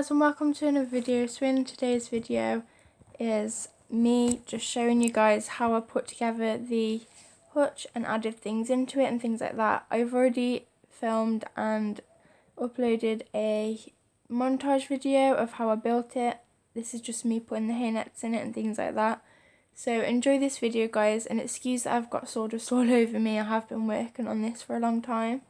guys, and welcome to another video. So in today's video is me just showing you guys how I put together the hutch and added things into it and things like that. I've already filmed and uploaded a montage video of how I built it. This is just me putting the hair nets in it and things like that. So enjoy this video, guys, and excuse that I've got sawdust all over me. I have been working on this for a long time.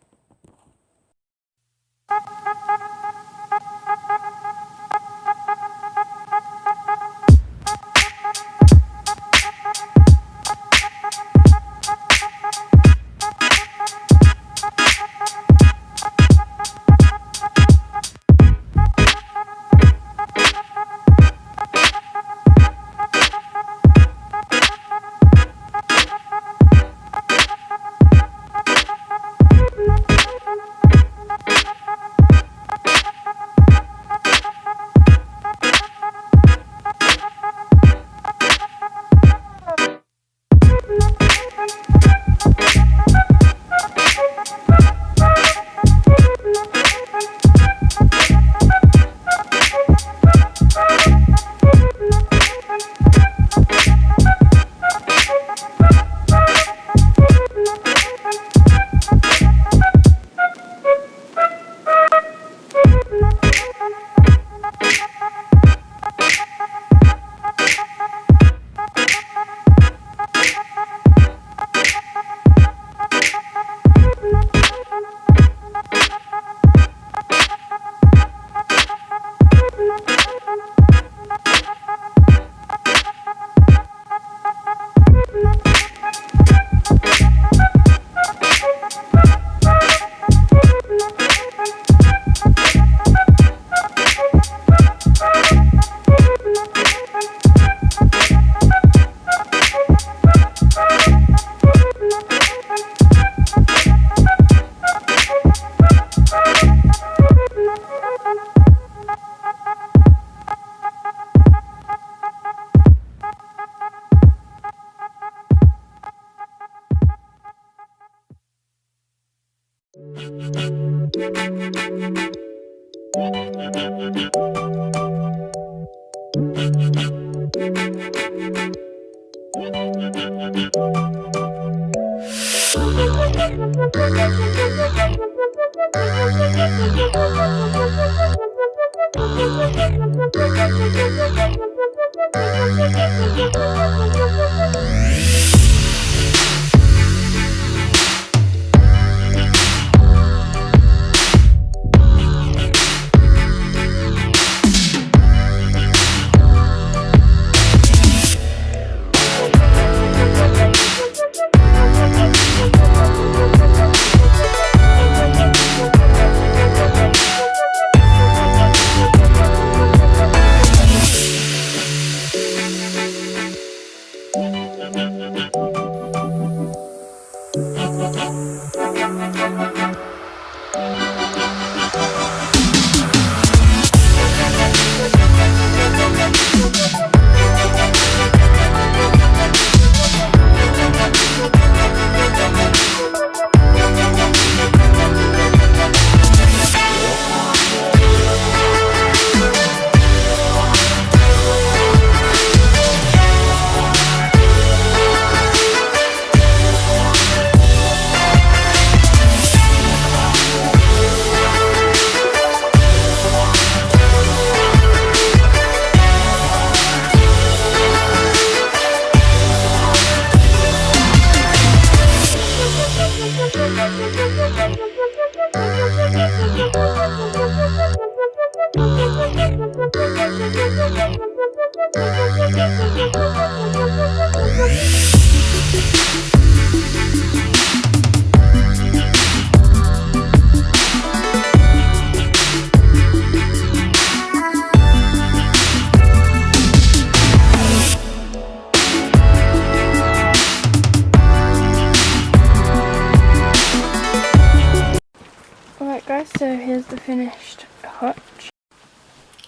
Alright guys, so here's the finished hutch.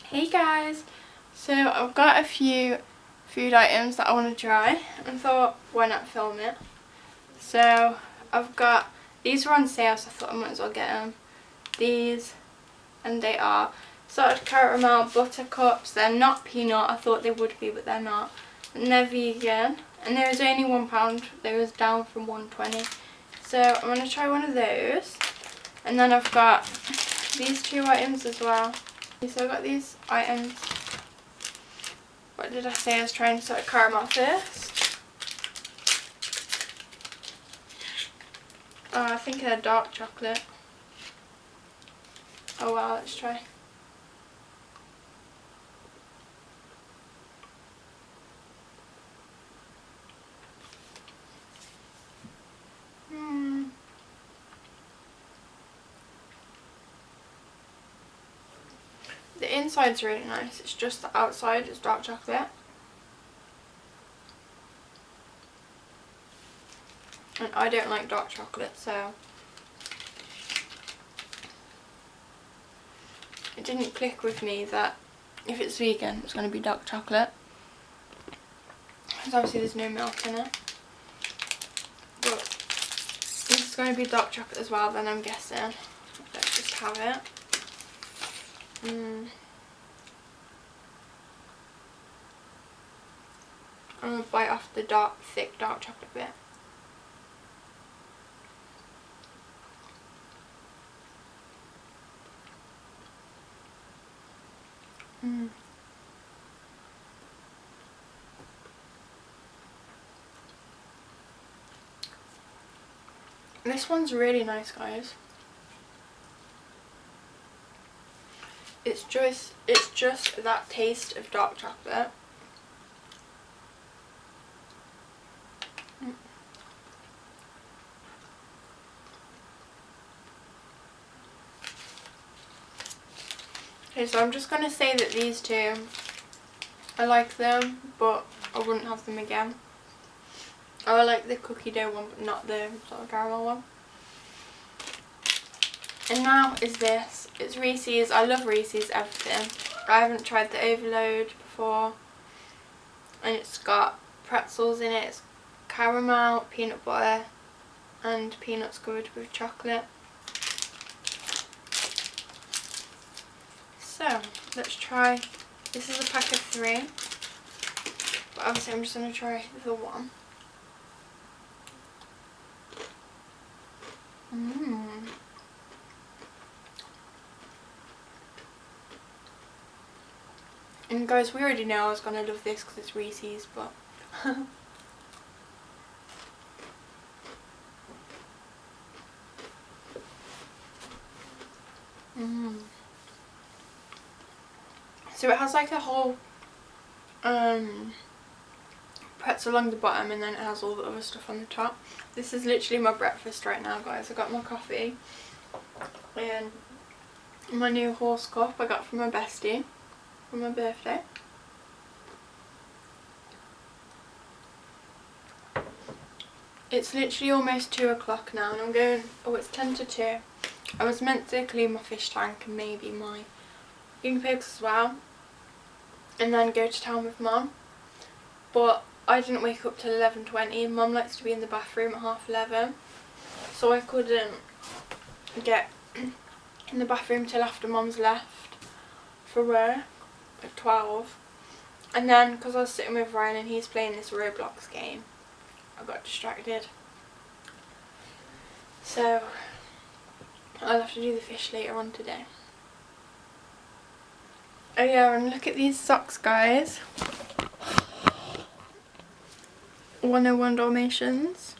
Hey guys, so I've got a few food items that I want to try and thought why not film it. So I've got, these were on sale so I thought I might as well get them. These, and they are Salted caramel buttercups. They're not peanut. I thought they would be, but they're not. And they're vegan. And there was only £1. They was down from 1.20. So I'm going to try one of those. And then I've got these 2 items as well. So I've got these items. What did I say? I was trying salted caramel first. Oh, I think they're dark chocolate. Oh well, let's try. The inside's really nice, it's just the outside is dark chocolate. And I don't like dark chocolate, so it didn't click with me that if it's vegan it's going to be dark chocolate. Because obviously there's no milk in it. But if it's going to be dark chocolate as well, then I'm guessing. Let's just have it. I'm going to bite off the thick dark chocolate bit. This one's really nice, guys. It's just that taste of dark chocolate. Okay, so I'm just going to say that these 2, I like them, but I wouldn't have them again. I like the cookie dough one, but not the sort of caramel one. And now is this. It's Reese's. I love Reese's everything. I haven't tried the overload before. And it's got pretzels in it. It's caramel, peanut butter, and peanuts covered with chocolate. So, let's try. This is a pack of 3. But obviously I'm just going to try the one. And guys, we already know I was going to love this because it's Reese's, but So it has like a whole pretzel along the bottom, and then it has all the other stuff on the top. This is literally my breakfast right now, guys. I got my coffee and my new horse cup I got from my bestie for my birthday. It's literally almost 2 o'clock now, and I'm going, oh, it's 10 to 2. I was meant to clean my fish tank and maybe my guinea pigs as well, and then go to town with Mum, but I didn't wake up till 11:20. Mum likes to be in the bathroom at 11:30, so I couldn't get in the bathroom till after Mum's left for work at 12. And then because I was sitting with Ryan and he's playing this Roblox game, I got distracted. So I'll have to do the fish later on today. Oh yeah, and look at these socks, guys. 101 Dalmatians.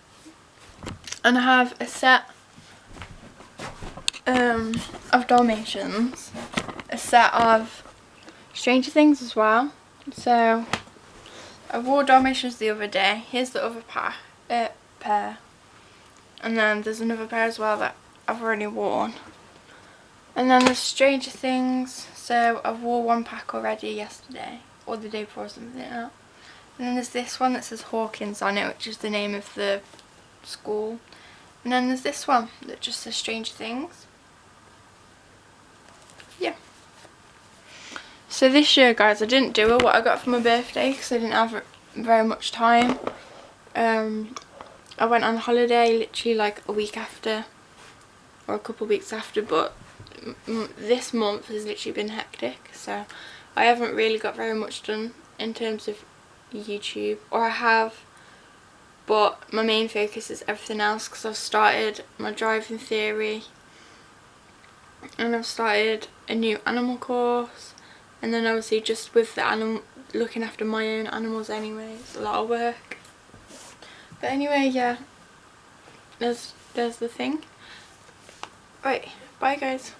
And I have a set of Dalmatians, a set of Stranger Things as well. So I wore Dalmatians the other day. Here's the other pair. And then there's another pair as well that I've already worn. And then there's Stranger Things. So I wore 1 pack already yesterday, or the day before or something like that. And then there's this one that says Hawkins on it, which is the name of the school. And then there's this one that just says Stranger Things. Yeah. So this year, guys, I didn't do what I got for my birthday because I didn't have very much time. I went on holiday literally like a week after, or a couple of weeks after, but this month has literally been hectic, so I haven't really got very much done in terms of YouTube, or I have, but my main focus is everything else, because I've started my driving theory and I've started a new animal course, and then obviously just with the animal, looking after my own animals anyway, it's a lot of work. But anyway, yeah, there's the thing. Right, bye guys.